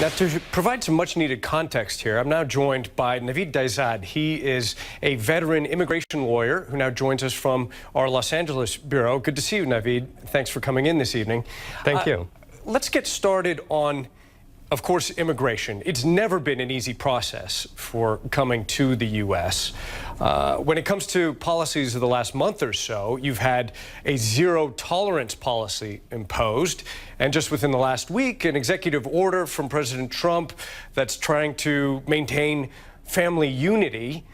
Now, to provide some much-needed context here, I'm now joined by Navid Dayzad. He is a veteran immigration lawyer who now joins us from our Los Angeles bureau. Good to see you, Navid. Thanks for coming in this evening. Thank you. Let's get started on, of course, immigration. It's never been an easy process for coming to the U.S. When it comes to policies of the last month or so, you've had a zero-tolerance policy imposed, and just within the last week, an executive order from President Trump that's trying to maintain family unity.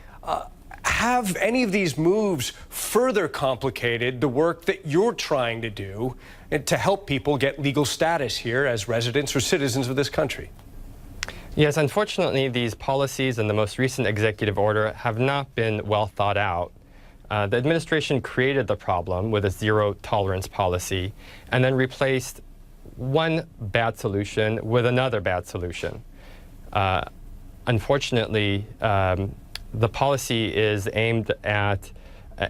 Have any of these moves further complicated the work that you're trying to do to help people get legal status here as residents or citizens of this country? Yes, unfortunately, these policies and the most recent executive order have not been well thought out. The administration created the problem with a zero-tolerance policy and then replaced one bad solution with another bad solution. Unfortunately, the policy is aimed at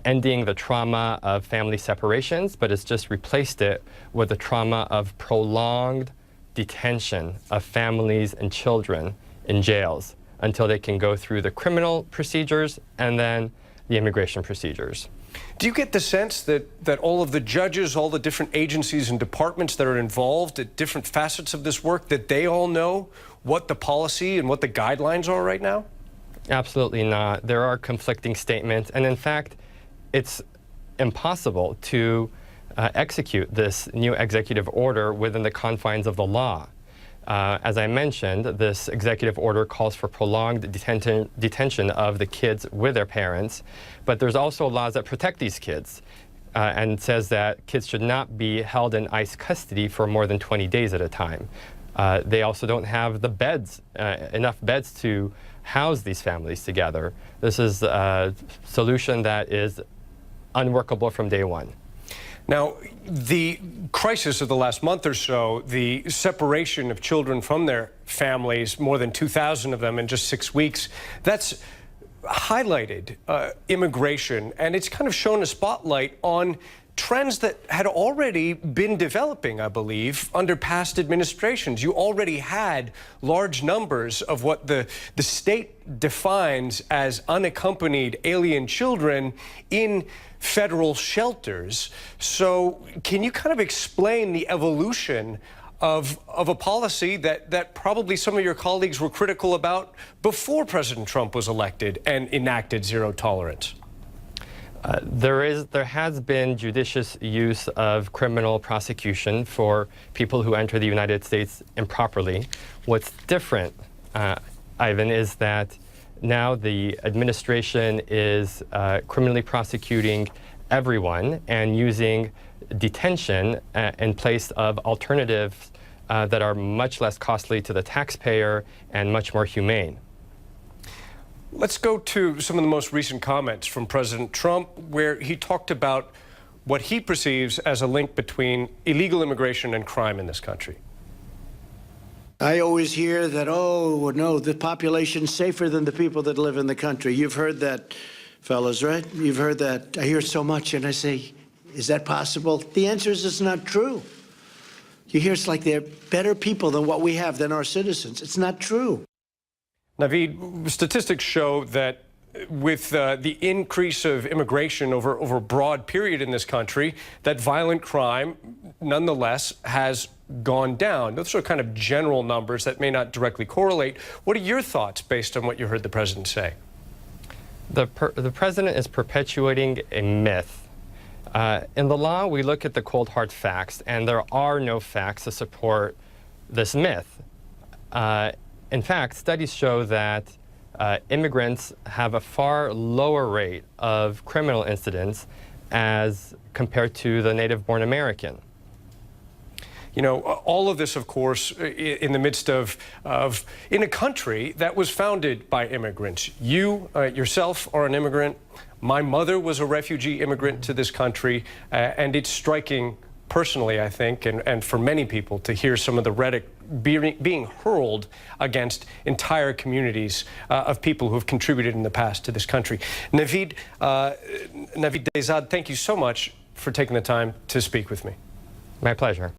ending the trauma of family separations, but it's just replaced it with the trauma of prolonged detention of families and children in jails until they can go through the criminal procedures and then the immigration procedures. Do you get the sense that all of the judges, all the different agencies and departments that are involved at different facets of this work, that they all know what the policy and what the guidelines are right now? Absolutely not. There are conflicting statements, and in fact, it's impossible to execute this new executive order within the confines of the law. As I mentioned, this executive order calls for prolonged detention of the kids with their parents, but there's also laws that protect these kids and says that kids should not be held in ICE custody for more than 20 days at a time. They also don't have the beds, enough beds to house these families together. This is a solution that is unworkable from day one. Now, the crisis of the last month or so, the separation of children from their families, more than 2,000 of them in just 6 weeks, that's highlighted immigration, and it's kind of shown a spotlight on trends that had already been developing, I believe, under past administrations. You already had large numbers of what the state defines as unaccompanied alien children in federal shelters. So can you kind of explain the evolution of a policy that probably some of your colleagues were critical about before President Trump was elected and enacted zero tolerance? There has been judicious use of criminal prosecution for people who enter the United States improperly. What's different, Ivan, is that now the administration is criminally prosecuting everyone and using detention in place of alternatives that are much less costly to the taxpayer and much more humane. Let's go to some of the most recent comments from President Trump, where he talked about what he perceives as a link between illegal immigration and crime in this country. I always hear that, oh, no, the population's safer than the people that live in the country. You've heard that, fellas, right? You've heard that. I hear so much, and I say, is that possible? The answer is it's not true. You hear it's like they're better people than what we have, than our citizens. It's not true. Navid, statistics show that with the increase of immigration over a broad period in this country, that violent crime nonetheless has gone down. Those are kind of general numbers that may not directly correlate. What are your thoughts based on what you heard the president say? The president is perpetuating a myth. In the law, we look at the cold hard facts, and there are no facts to support this myth. In fact, studies show that immigrants have a far lower rate of criminal incidents as compared to the native-born American. You know, all of this, of course, in the midst of in a country that was founded by immigrants. You yourself are an immigrant. My mother was a refugee immigrant to this country, and it's striking personally, I think, and for many people, to hear some of the rhetoric being hurled against entire communities of people who have contributed in the past to this country. Navid Dayzad, thank you so much for taking the time to speak with me. My pleasure.